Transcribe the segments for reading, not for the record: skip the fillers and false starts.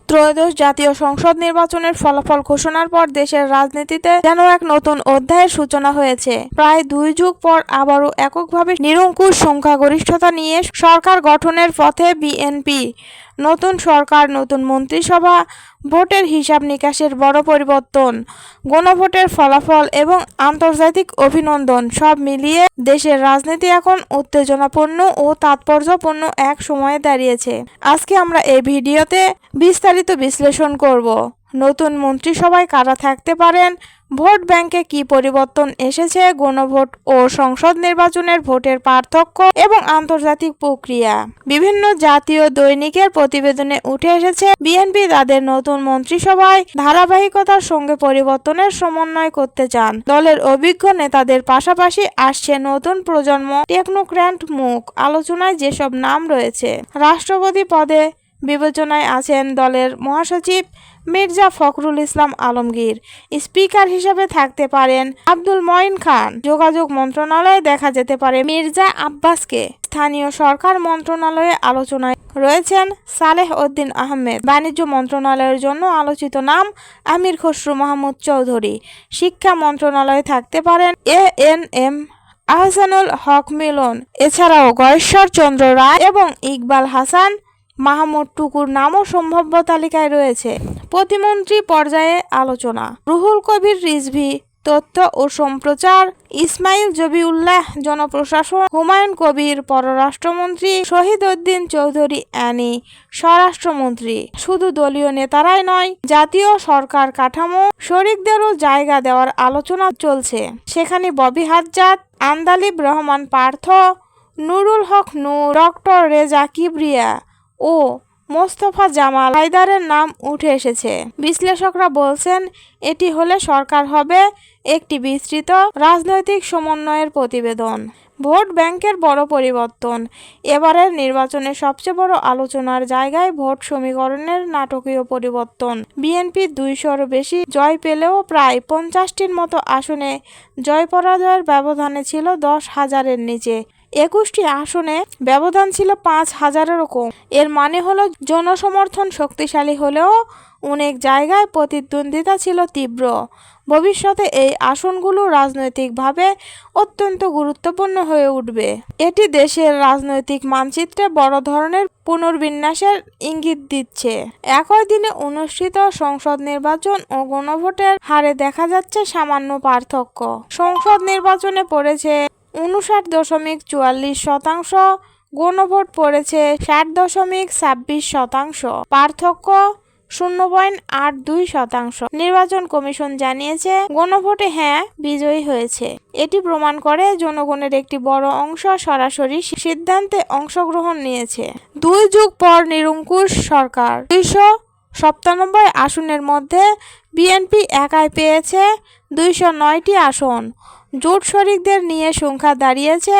ত্রয়োদশ জাতীয় সংসদ নির্বাচনের ফলাফল ঘোষণার পর দেশের রাজনীতিতে যেন এক নতুন অধ্যায়ের সূচনা হয়েছে। প্রায় 2 যুগ পর আবারও এককভাবে নিরঙ্কুশ সংখ্যাগরিষ্ঠতা নিয়ে সরকার গঠনের পথে বিএনপি। নতুন সরকার, নতুন মন্ত্রিসভা, ভোটের হিসাব নিকাশের বড় পরিবর্তন, গণভোটের ফলাফল এবং আন্তর্জাতিক অভিনন্দন সব মিলিয়ে দেশের রাজনীতি এখন উত্তেজনাপূর্ণ ও তাৎপর্যপূর্ণ এক সময়ে দাঁড়িয়েছে। আজকে আমরা এই ভিডিওতে বিস্তারিত বিশ্লেষণ করব। নতুন মন্ত্রিসভায় কারা থাকতে পারেন, ভোট ব্যাংকে কি পরিবর্তন এসেছে, গণভোট ও সংসদ নির্বাচনের ভোটের পার্থক্য এবং আন্তর্জাতিক প্রক্রিয়া। বিভিন্ন জাতীয় দৈনিকের প্রতিবেদনে উঠে এসেছে বিএনপি তাদের নতুন মন্ত্রিসভায় ধারাবাহিকতার সঙ্গে পরিবর্তনের সমন্বয় করতে চান। দলের অভিজ্ঞ নেতাদের পাশাপাশি আসছে নতুন প্রজন্ম টেকনোক্র্যাট মুখ। আলোচনায় যেসব নাম রয়েছে, রাষ্ট্রপতি পদে বিবেচনায় আছেন দলের মহাসচিব মির্জা ফখরুল ইসলাম আলমগীর। স্পিকার হিসেবে থাকতে পারেন আব্দুল মঈন খান। যোগাযোগ মন্ত্রণালয়ে দেখা যেতে পারে মির্জা আব্বাসকে। স্থানীয় সরকার মন্ত্রণালয়ে আলোচনায় রয়েছেন সালেহ উদ্দিন আহমেদ। বাণিজ্য মন্ত্রণালয়ের জন্য আলোচিত নাম আমির খসরু মাহমুদ চৌধুরী। শিক্ষা মন্ত্রণালয়ে থাকতে পারেন এএনএম আহসানুল হক মিলন। এছাড়াও গয়েশ্বর চন্দ্র রায় এবং ইকবাল হাসান মাহমুদ টুকুর নামও সম্ভাব্য তালিকায় রয়েছে। প্রতিমন্ত্রী পর্যায়ে আলোচনা, রুহুল কবির রিজভী তথ্য ও সম্প্রচার, ইসমাইল জবিউল্লাহ জনপ্রশাসন, হুমায়ুন কবির পররাষ্ট্রমন্ত্রী, শহীদ উদ্দিন চৌধুরী অ্যানি স্বরাষ্ট্রমন্ত্রী। শুধু দলীয় নেতারাই নয়, জাতীয় সরকার কাঠামো শরিকদেরও জায়গা দেওয়ার আলোচনা চলছে। সেখানে ববি হাজ্জাদ, আন্দালিব রহমান পার্থ, নুরুল হক নূর, ডক্টর রেজা কিবরিয়া ও মোস্তফা জামাল হায়দারের নাম উঠে এসেছে। বিশ্লেষকরা বলছেন এটি হলে সরকার হবে একটি বিস্তৃত রাজনৈতিক সমন্বয়ের প্রতিবেদন। ভোট ব্যাংকের বড় পরিবর্তন, এবারের নির্বাচনের সবচেয়ে বড় আলোচনার জায়গায় ভোট সমীকরণের নাটকীয় পরিবর্তন। বিএনপি 200-র বেশি জয় পেলেও প্রায় 50টির মতো আসনে জয় পরাজয়ের ব্যবধানে ছিল 10,000-এর নিচে। 21টি আসনে ব্যবধান ছিল 5,000-এরও কম। এর মানে হলো জনসমর্থন শক্তিশালী হলেও অনেক জায়গায় প্রতিদ্বন্দ্বিতা ছিল তীব্র। ভবিষ্যতে এই আসনগুলো রাজনৈতিকভাবে অত্যন্ত গুরুত্বপূর্ণ হয়ে উঠবে। এটি দেশের রাজনৈতিক মানচিত্রে বড় ধরনের পুনর্বিন্যাসের ইঙ্গিত দিচ্ছে। একই দিনে অনুষ্ঠিত সংসদ নির্বাচন ও গণভোটের হারে দেখা যাচ্ছে সামান্য পার্থক্য। সংসদ নির্বাচনে পড়েছে 59.44%, গণভোট পড়েছে 60.26%। পার্থক্য 0.82%। নির্বাচন কমিশন জানিয়েছে গণভোটে হ্যাঁ বিজয়ী হয়েছে। এটি প্রমাণ করে জনগণের একটি বড় অংশ সরাসরি সিদ্ধান্তে অংশগ্রহণ নিয়েছে। 2 যুগ পর নিরঙ্কুশ সরকার। 297 আসনের মধ্যে বিএনপি একাই পেয়েছে 209টি আসন। জোট শরিকদের নিয়ে সংখ্যা দাঁড়িয়েছে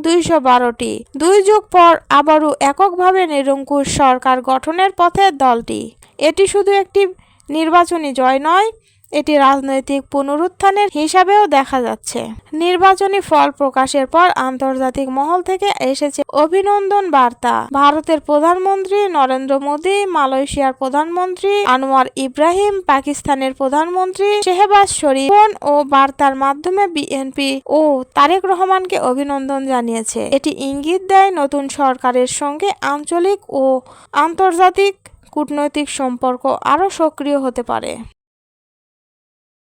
212টি। 2 যুগ পর আবারও এককভাবে নিরঙ্কুশ সরকার গঠনের পথে দলটি। এটি শুধু একটি নির্বাচনী জয় নয়, এটি রাজনৈতিক পুনরুত্থানের হিসাবেও দেখা যাচ্ছে। নির্বাচনী ফল প্রকাশের পর আন্তর্জাতিক মহল থেকে এসেছে অভিনন্দন বার্তা। ভারতের প্রধানমন্ত্রী নরেন্দ্র মোদী, মালয়েশিয়ার প্রধানমন্ত্রী আনোয়ার ইব্রাহিম, পাকিস্তানের প্রধানমন্ত্রী শেহবাজ শরীফ ফোন ও বার্তার মাধ্যমে বিএনপি ও তারেক রহমানকে অভিনন্দন জানিয়েছে। এটি ইঙ্গিত দেয় নতুন সরকারের সঙ্গে আঞ্চলিক ও আন্তর্জাতিক কূটনৈতিক সম্পর্ক আরও সক্রিয় হতে পারে।